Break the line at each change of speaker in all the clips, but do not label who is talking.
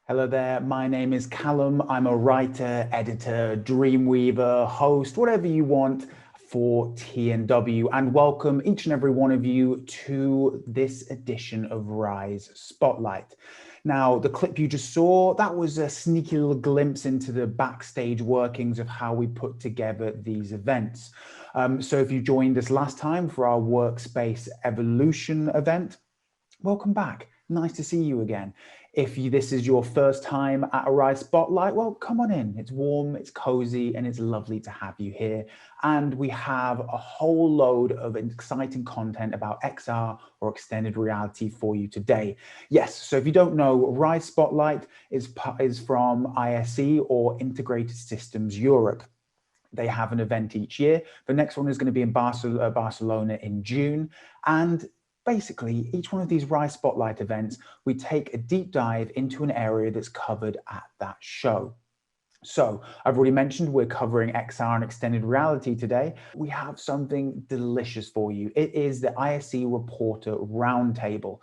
Hello there, my name is Callum. I'm a writer, editor, dreamweaver, host, whatever you want for TNW, and welcome each and every one of you to this edition of Rise Spotlight. Now, the clip you just saw, that was a sneaky little glimpse into the backstage workings of how we put together these events. So if you joined us last time for our Workspace Evolution event, welcome back. Nice to see you again. If this is your first time at a Rise Spotlight, well, come on in. It's warm, it's cozy, and it's lovely to have you here. And we have a whole load of exciting content about XR or extended reality for you today. Yes, so if you don't know, Rise Spotlight is from ISE or Integrated Systems Europe. They have an event each year. The next one is going to be in Barcelona in June. And basically, each one of these Rise Spotlight events, we take a deep dive into an area that's covered at that show. So I've already mentioned we're covering XR and extended reality today. We have something delicious for you. It is the ISE Reporter Roundtable.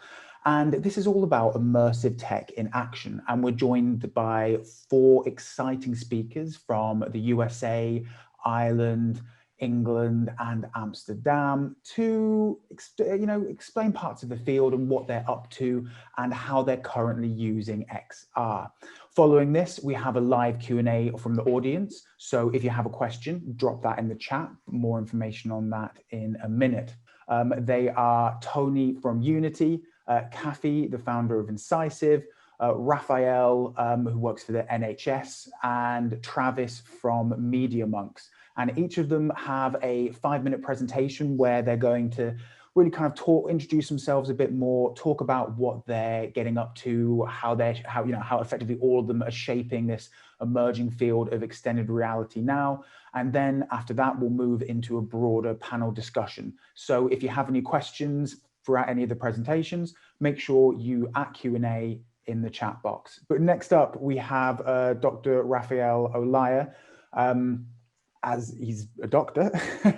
And this is all about immersive tech in action. And we're joined by 4 exciting speakers from the USA, Ireland, England and Amsterdam to explain parts of the field and what they're up to and how they're currently using XR. Following this, we have a live Q&A from the audience. So if you have a question, drop that in the chat. More information on that in a minute. They are Tony from Unity, Cathy, the founder of INCISIV, Raphael, who works for the NHS, and Travis from MediaMonks. And each of them have a 5-minute presentation where they're going to really kind of introduce themselves a bit more, talk about what they're getting up to, how effectively all of them are shaping this emerging field of extended reality now. And then after that, we'll move into a broader panel discussion. So if you have any questions throughout any of the presentations, make sure you add Q&A in the chat box. But next up, we have Dr. Raphael Olaya. As he's a doctor,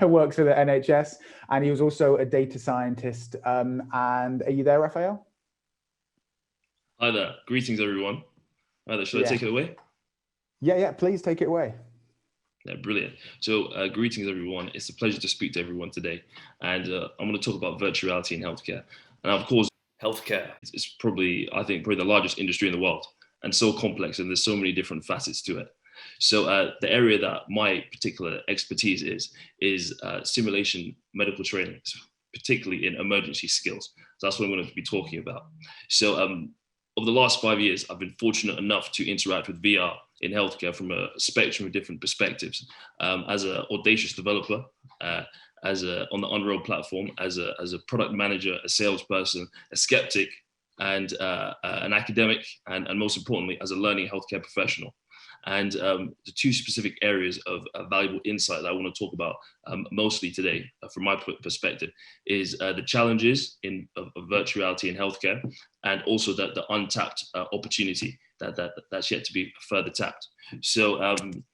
works for the NHS, and he was also a data scientist. And are you there, Raphael?
Hi there. Greetings, everyone. Hi there. Should I take it away?
Yeah, please take it away.
Yeah, brilliant. So greetings, everyone. It's a pleasure to speak to everyone today. And I'm going to talk about virtual reality in healthcare. And of course, healthcare is probably the largest industry in the world and so complex, and there's so many different facets to it. So the area that my particular expertise is simulation medical training, particularly in emergency skills. So that's what I'm going to be talking about. So over the last 5 years, I've been fortunate enough to interact with VR in healthcare from a spectrum of different perspectives. As an audacious developer, on the Unreal platform, as a product manager, a salesperson, a skeptic, and an academic, and most importantly, as a learning healthcare professional. And the 2 specific areas of valuable insight that I want to talk about mostly today, from my perspective, is the challenges of virtual reality in healthcare, and also the untapped opportunity that's yet to be further tapped. So I'm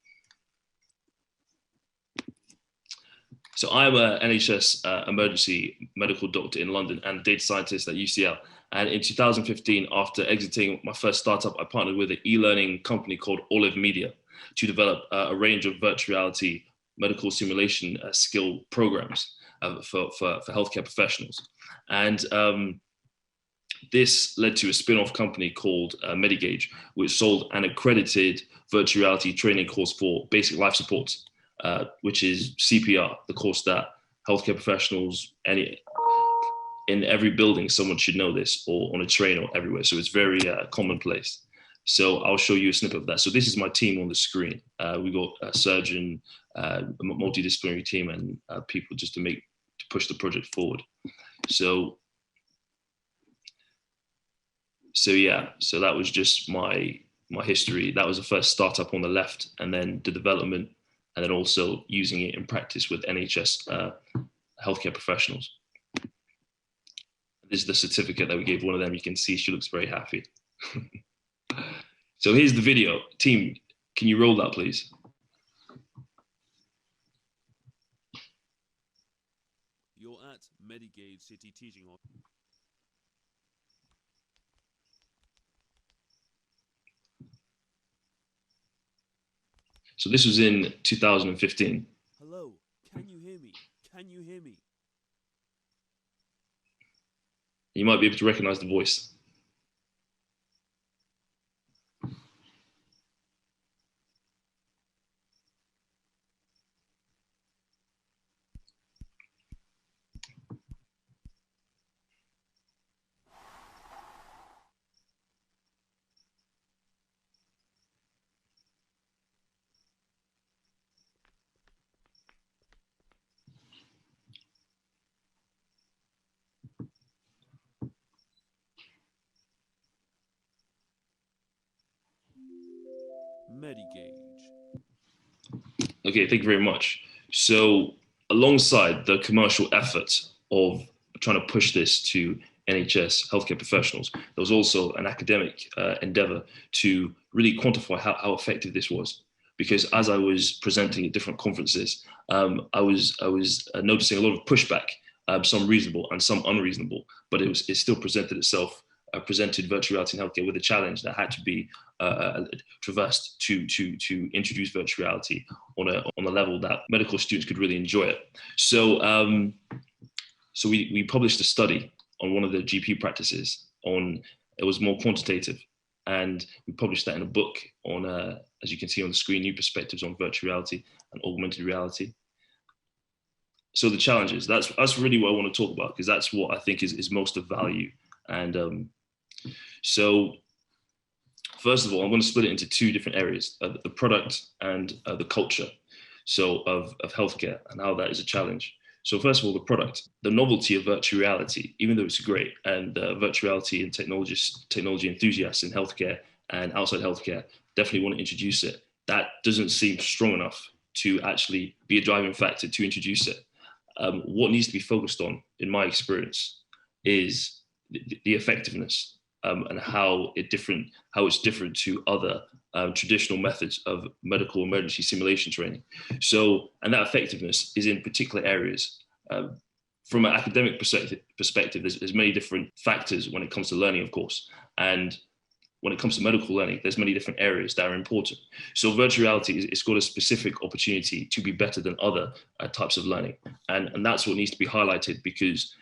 an NHS emergency medical doctor in London and a data scientist at UCL. And in 2015, after exiting my first startup, I partnered with an e-learning company called Olive Media to develop a range of virtual reality medical simulation skill programs for healthcare professionals. And this led to a spin-off company called Medigage, which sold an accredited virtual reality training course for basic life support, which is CPR, the course that healthcare professionals, in every building, someone should know this, or on a train or everywhere. So it's very commonplace. So I'll show you a snippet of that. So this is my team on the screen. We got a surgeon, a multidisciplinary team, and people just to push the project forward. So yeah, so that was just my history. That was the first startup on the left, and then the development, and then also using it in practice with NHS healthcare professionals. This is the certificate that we gave one of them. You can see she looks very happy. So here's the video. Team, can you roll that, please?
You're at Medigage City Teaching Hospital.
So this was in 2015.
Hello, can you hear me? Can you hear me?
You might be able to recognize the voice.
MediGauge.
Okay, thank you very much. So alongside the commercial effort of trying to push this to NHS healthcare professionals, there was also an academic endeavor to really quantify how effective this was. Because as I was presenting at different conferences, I was noticing a lot of pushback, some reasonable and some unreasonable, but it still presented itself, presented virtual reality in healthcare with a challenge that had to be traversed to introduce virtual reality on a level that medical students could really enjoy it. So so we published a study on one of the GP practices it was more quantitative, and we published that in a book on, as you can see on the screen, new perspectives on virtual reality and augmented reality. So the challenges, that's really what I want to talk about, because that's what I think is most of value. And so first of all, I'm going to split it into two different areas, the product and the culture, so of healthcare and how that is a challenge. So first of all, the product, the novelty of virtual reality, even though it's great, and virtual reality and technology enthusiasts in healthcare and outside healthcare definitely want to introduce it. That doesn't seem strong enough to actually be a driving factor to introduce it. What needs to be focused on, in my experience, is the effectiveness and how it's different to other traditional methods of medical emergency simulation training. So, and that effectiveness is in particular areas. From an academic perspective, there's many different factors when it comes to learning, of course. And when it comes to medical learning, there's many different areas that are important. So virtual reality, it's got a specific opportunity to be better than other types of learning. And that's what needs to be highlighted, because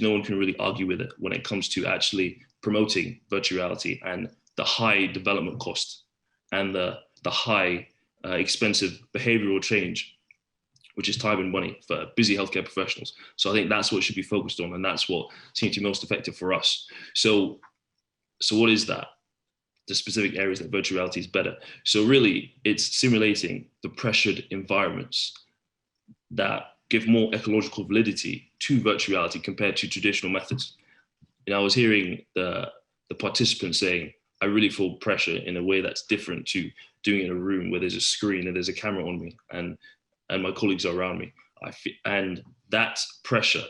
no one can really argue with it when it comes to actually promoting virtual reality and the high development cost and the high expensive behavioral change, which is time and money for busy healthcare professionals. So I think that's what should be focused on, and that's what seems to be most effective for us. So what is that? The specific areas that virtual reality is better. So really, it's simulating the pressured environments that give more ecological validity to virtual reality compared to traditional methods. And I was hearing the participants saying, I really feel pressure in a way that's different to doing it in a room where there's a screen and there's a camera on me and my colleagues are around me. And that pressure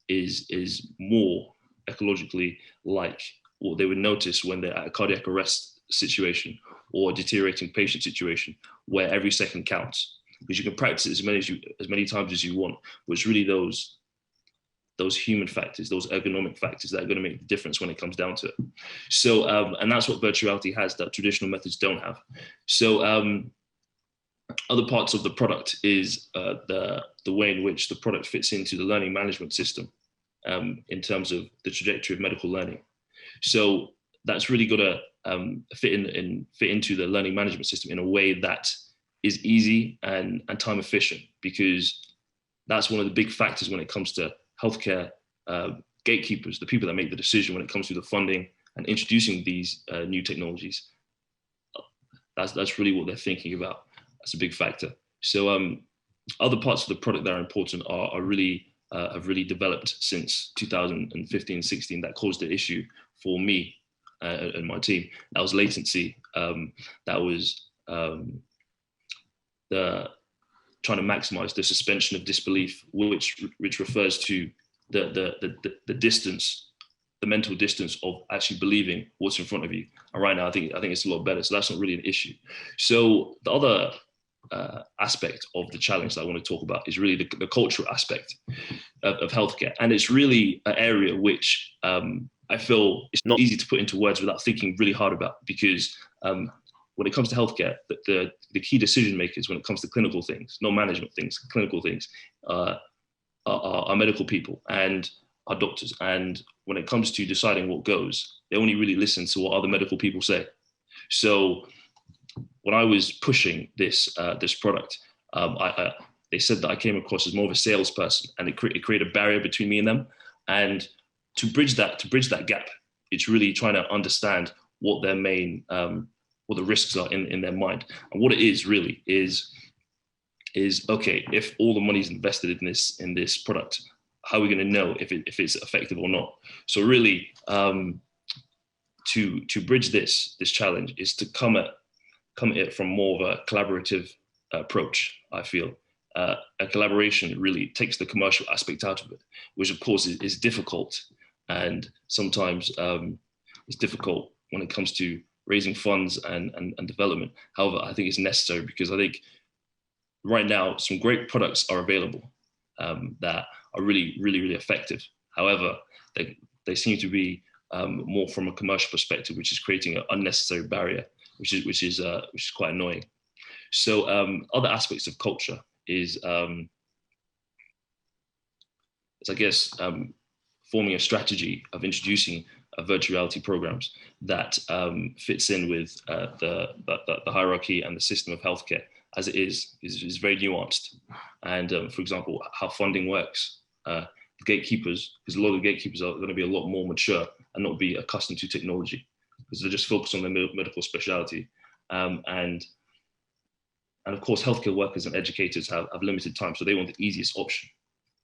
is more ecologically like what they would notice when they're at a cardiac arrest situation or a deteriorating patient situation, where every second counts. Because you can practice it as many times as you want, but it's really those human factors, those ergonomic factors that are going to make the difference when it comes down to it. So, and that's what virtual reality has that traditional methods don't have. So, other parts of the product is the way in which the product fits into the learning management system in terms of the trajectory of medical learning. So that's really got to fit into the learning management system in a way that is easy and time efficient, because that's one of the big factors when it comes to healthcare gatekeepers, the people that make the decision when it comes to the funding and introducing these new technologies. That's really what they're thinking about. That's a big factor. So other parts of the product that are important are really have really developed since 2015-16 that caused the issue for me and my team. That was latency. That was the trying to maximize the suspension of disbelief, which refers to the distance, the mental distance of actually believing what's in front of you. And right now, I think it's a lot better. So that's not really an issue. So the other aspect of the challenge that I want to talk about is really the cultural aspect of healthcare. And it's really an area which I feel it's not easy to put into words without thinking really hard about, because when it comes to healthcare, the key decision makers when it comes to clinical things, not management things, clinical things, are medical people and are doctors. And when it comes to deciding what goes, they only really listen to what other medical people say. So when I was pushing this product, they said that I came across as more of a salesperson, and it created a barrier between me and them. And to bridge that gap, it's really trying to understand what their main, what the risks are in their mind. And what it is really is okay, if all the money is invested in this product, how are we going to know if it's effective or not? So really, to bridge this challenge is to come at it from more of a collaborative approach. I feel a collaboration really takes the commercial aspect out of it, which of course is difficult, and sometimes it's difficult when it comes to raising funds and development. However, I think it's necessary, because I think right now some great products are available that are really, really, really effective. However, they seem to be more from a commercial perspective, which is creating an unnecessary barrier, which is quite annoying. So other aspects of culture is I guess forming a strategy of introducing virtual reality programs that fits in with the hierarchy and the system of healthcare as it is very nuanced. And for example, how funding works. Gatekeepers, because a lot of the gatekeepers are going to be a lot more mature and not be accustomed to technology, because they're just focused on their medical specialty. And of course, healthcare workers and educators have limited time, so they want the easiest option.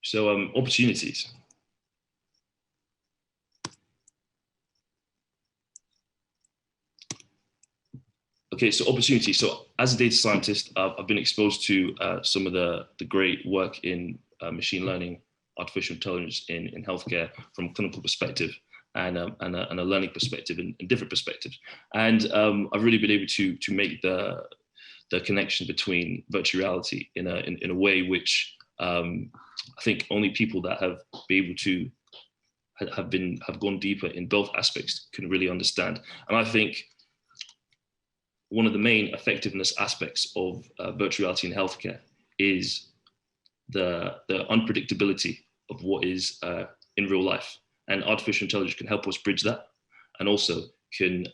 So opportunities. Okay, so opportunities. So as a data scientist, I've been exposed to some of the great work in machine learning, artificial intelligence in healthcare from a clinical perspective and a learning perspective and different perspectives. And I've really been able to make the connection between virtual reality in a way which I think only people that have been able to have gone deeper in both aspects can really understand. And I think one of the main effectiveness aspects of virtual reality in healthcare is the unpredictability of what is in real life, and artificial intelligence can help us bridge that, and also can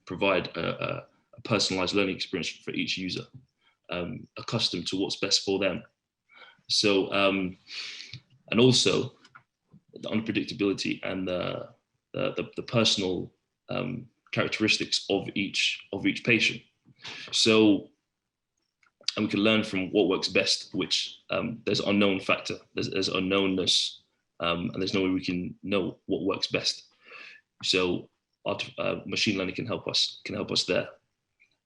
provide a personalized learning experience for each user, accustomed to what's best for them. So, and also the unpredictability and the personal characteristics of each patient. So, and we can learn from what works best, which there's unknown factor, there's unknownness, and there's no way we can know what works best. So machine learning can help us there.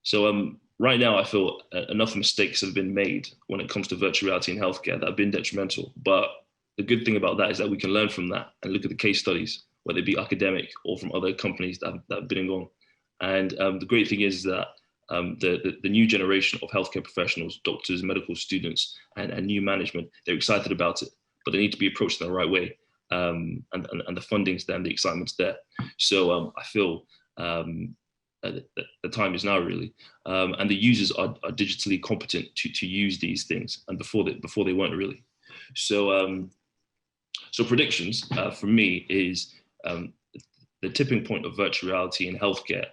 So right now I feel enough mistakes have been made when it comes to virtual reality in healthcare that have been detrimental. But the good thing about that is that we can learn from that and look at the case studies, whether it be academic or from other companies that have been and gone. And the great thing is that the new generation of healthcare professionals, doctors, medical students, and new management, they're excited about it, but they need to be approached in the right way. And the funding's there and the excitement's there. So I feel the time is now really, and the users are digitally competent to use these things, and before they weren't really. So so predictions for me is the tipping point of virtual reality in healthcare.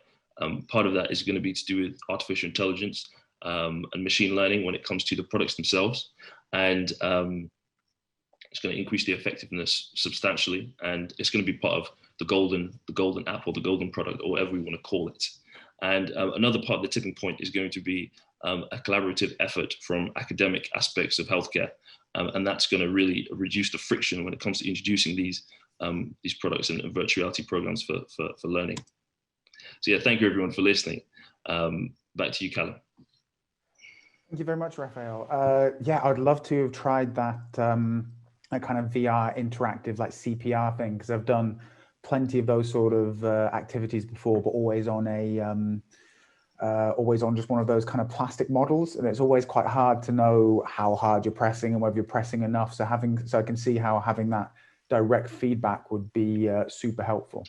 Part of that is going to be to do with artificial intelligence and machine learning when it comes to the products themselves, and it's going to increase the effectiveness substantially, and it's going to be part of the golden app or the golden product or whatever we want to call it. And another part of the tipping point is going to be a collaborative effort from academic aspects of healthcare, and that's going to really reduce the friction when it comes to introducing these products and virtual reality programs for learning. So yeah, thank you everyone for listening. Back to you, Callum.
Thank you very much, Raphael. Yeah, I'd love to have tried that kind of VR interactive like CPR thing, because I've done plenty of those sort of activities before, but always on just one of those kind of plastic models, and it's always quite hard to know how hard you're pressing and whether you're pressing enough. So I can see how having that direct feedback would be super helpful.